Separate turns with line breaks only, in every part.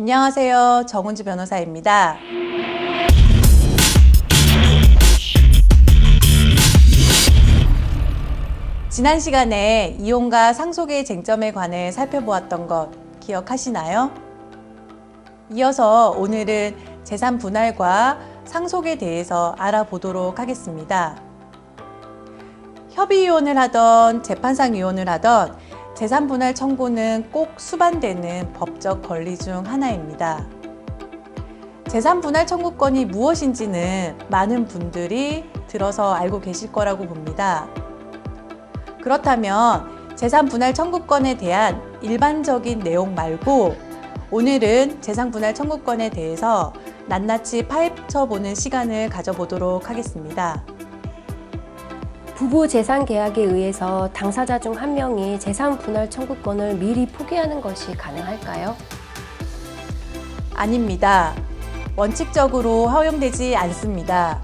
안녕하세요. 정은지 변호사입니다. 지난 시간에 이혼과 상속의 쟁점에 관해 살펴보았던 것 기억하시나요? 이어서 오늘은 재산 분할과 상속에 대해서 알아보도록 하겠습니다. 협의 이혼을 하던 재판상 이혼을 하던 재산 분할 청구는 꼭 수반되는 법적 권리 중 하나입니다. 재산 분할 청구권이 무엇인지는 많은 분들이 들어서 알고 계실 거라고 봅니다. 그렇다면 재산 분할 청구권에 대한 일반적인 내용 말고 오늘은 재산 분할 청구권에 대해서 낱낱이 파헤쳐보는 시간을 가져보도록 하겠습니다.
부부 재산 계약에 의해서 당사자 중 한 명이 재산 분할 청구권을 미리 포기하는 것이 가능할까요?
아닙니다. 원칙적으로 허용되지 않습니다.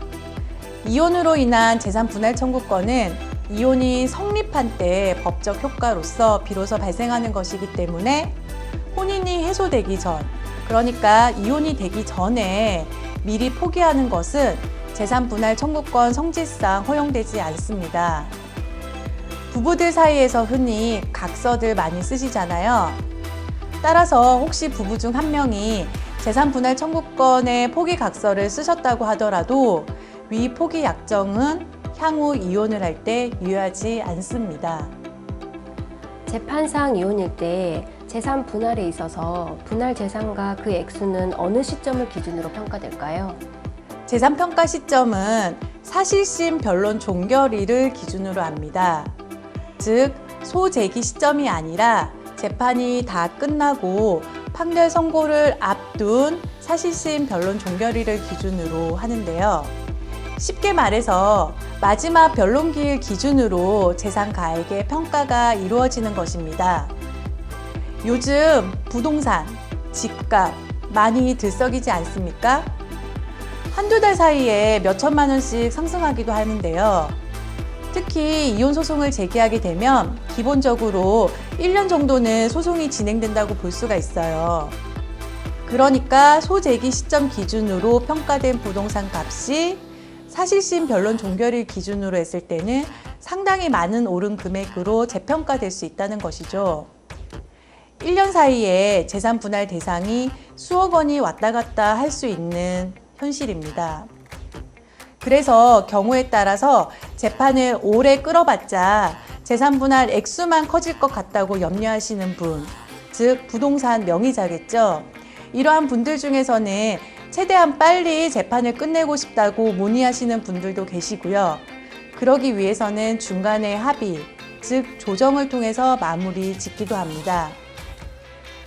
이혼으로 인한 재산 분할 청구권은 이혼이 성립한 때 법적 효과로서 비로소 발생하는 것이기 때문에 혼인이 해소되기 전, 그러니까 이혼이 되기 전에 미리 포기하는 것은 재산 분할 청구권 성질상 허용되지 않습니다. 부부들 사이에서 흔히 각서들 많이 쓰시잖아요. 따라서 혹시 부부 중 한 명이 재산 분할 청구권의 포기 각서를 쓰셨다고 하더라도 위 포기 약정은 향후 이혼을 할 때 유효하지 않습니다.
재판상 이혼일 때 재산 분할에 있어서 분할 재산과 그 액수는 어느 시점을 기준으로 평가될까요?
재산 평가 시점은 사실심 변론 종결일을 기준으로 합니다. 즉, 소제기 시점이 아니라 재판이 다 끝나고 판결 선고를 앞둔 사실심 변론 종결일을 기준으로 하는데요. 쉽게 말해서 마지막 변론기일 기준으로 재산 가액의 평가가 이루어지는 것입니다. 요즘 부동산, 집값 많이 들썩이지 않습니까? 한두 달 사이에 몇 천만 원씩 상승하기도 하는데요. 특히 이혼 소송을 제기하게 되면 기본적으로 1년 정도는 소송이 진행된다고 볼 수가 있어요. 그러니까 소제기 시점 기준으로 평가된 부동산 값이 사실심 변론 종결일 기준으로 했을 때는 상당히 많은 오른 금액으로 재평가될 수 있다는 것이죠. 1년 사이에 재산 분할 대상이 수억 원이 왔다 갔다 할 수 있는 현실입니다. 그래서 경우에 따라서 재판을 오래 끌어봤자 재산 분할 액수만 커질 것 같다고 염려하시는 분, 즉 부동산 명의자겠죠. 이러한 분들 중에서는 최대한 빨리 재판을 끝내고 싶다고 문의하시는 분들도 계시고요. 그러기 위해서는 중간에 합의, 즉 조정을 통해서 마무리 짓기도 합니다.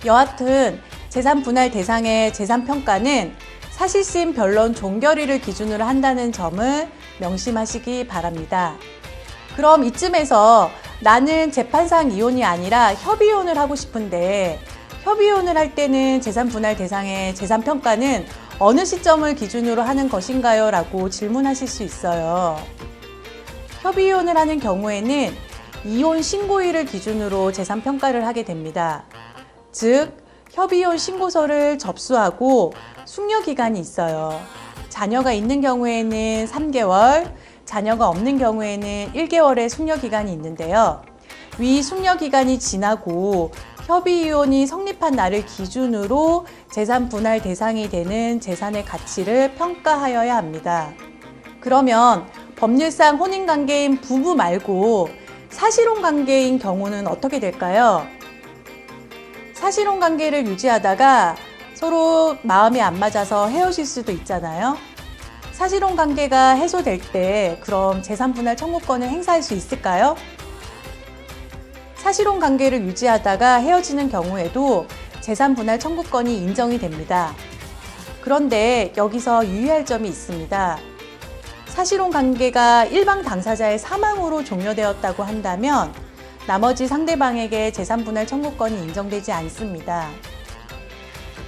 여하튼 재산 분할 대상의 재산 평가는 사실심 변론 종결일을 기준으로 한다는 점을 명심하시기 바랍니다. 그럼 이쯤에서 나는 재판상 이혼이 아니라 협의이혼을 하고 싶은데 협의이혼을 할 때는 재산 분할 대상의 재산 평가는 어느 시점을 기준으로 하는 것인가요? 라고 질문하실 수 있어요. 협의이혼을 하는 경우에는 이혼 신고일을 기준으로 재산 평가를 하게 됩니다. 즉, 협의이혼 신고서를 접수하고 숙려 기간이 있어요. 자녀가 있는 경우에는 3개월, 자녀가 없는 경우에는 1개월의 숙려 기간이 있는데요. 위 숙려 기간이 지나고 협의이혼이 성립한 날을 기준으로 재산 분할 대상이 되는 재산의 가치를 평가하여야 합니다. 그러면 법률상 혼인관계인 부부 말고 사실혼 관계인 경우는 어떻게 될까요? 사실혼 관계를 유지하다가 서로 마음이 안 맞아서 헤어질 수도 있잖아요. 사실혼 관계가 해소될 때 그럼 재산 분할 청구권을 행사할 수 있을까요? 사실혼 관계를 유지하다가 헤어지는 경우에도 재산 분할 청구권이 인정이 됩니다. 그런데 여기서 유의할 점이 있습니다. 사실혼 관계가 일방 당사자의 사망으로 종료되었다고 한다면 나머지 상대방에게 재산 분할 청구권이 인정되지 않습니다.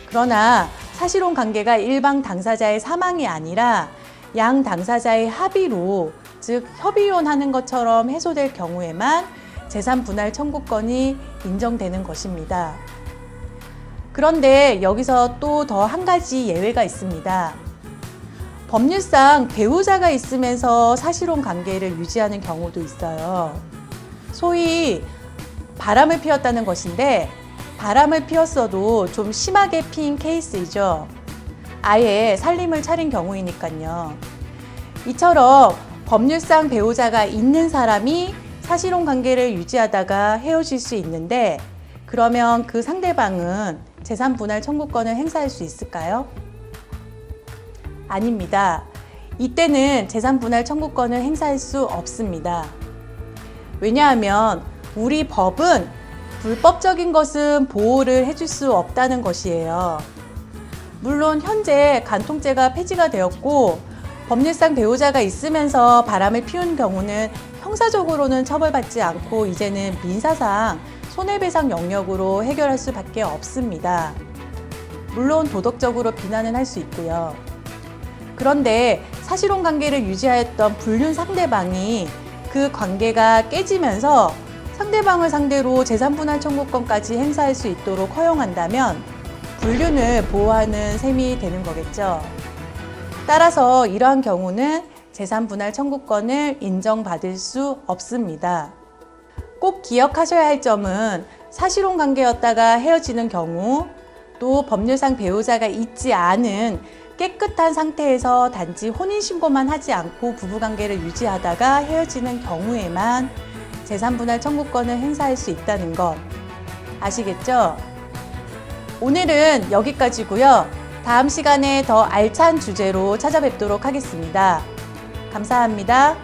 그러나 사실혼 관계가 일방 당사자의 사망이 아니라 양 당사자의 합의로, 즉 협의이혼하는 것처럼 해소될 경우에만 재산 분할 청구권이 인정되는 것입니다. 그런데 여기서 또 더 한 가지 예외가 있습니다. 법률상 배우자가 있으면서 사실혼 관계를 유지하는 경우도 있어요. 소위 바람을 피웠다는 것인데, 바람을 피웠어도 좀 심하게 피인 케이스이죠. 아예 살림을 차린 경우이니까요. 이처럼 법률상 배우자가 있는 사람이 사실혼 관계를 유지하다가 헤어질 수 있는데, 그러면 그 상대방은 재산 분할 청구권을 행사할 수 있을까요? 아닙니다. 이때는 재산 분할 청구권을 행사할 수 없습니다. 왜냐하면 우리 법은 불법적인 것은 보호를 해줄 수 없다는 것이에요. 물론 현재 간통죄가 폐지가 되었고, 법률상 배우자가 있으면서 바람을 피운 경우는 형사적으로는 처벌받지 않고 이제는 민사상 손해배상 영역으로 해결할 수밖에 없습니다. 물론 도덕적으로 비난은 할 수 있고요. 그런데 사실혼 관계를 유지하였던 불륜 상대방이 그 관계가 깨지면서 상대방을 상대로 재산분할 청구권까지 행사할 수 있도록 허용한다면 불륜을 보호하는 셈이 되는 거겠죠. 따라서 이러한 경우는 재산분할 청구권을 인정받을 수 없습니다. 꼭 기억하셔야 할 점은 사실혼 관계였다가 헤어지는 경우, 또 법률상 배우자가 있지 않은 깨끗한 상태에서 단지 혼인신고만 하지 않고 부부관계를 유지하다가 헤어지는 경우에만 재산분할 청구권을 행사할 수 있다는 것 아시겠죠? 오늘은 여기까지고요. 다음 시간에 더 알찬 주제로 찾아뵙도록 하겠습니다. 감사합니다.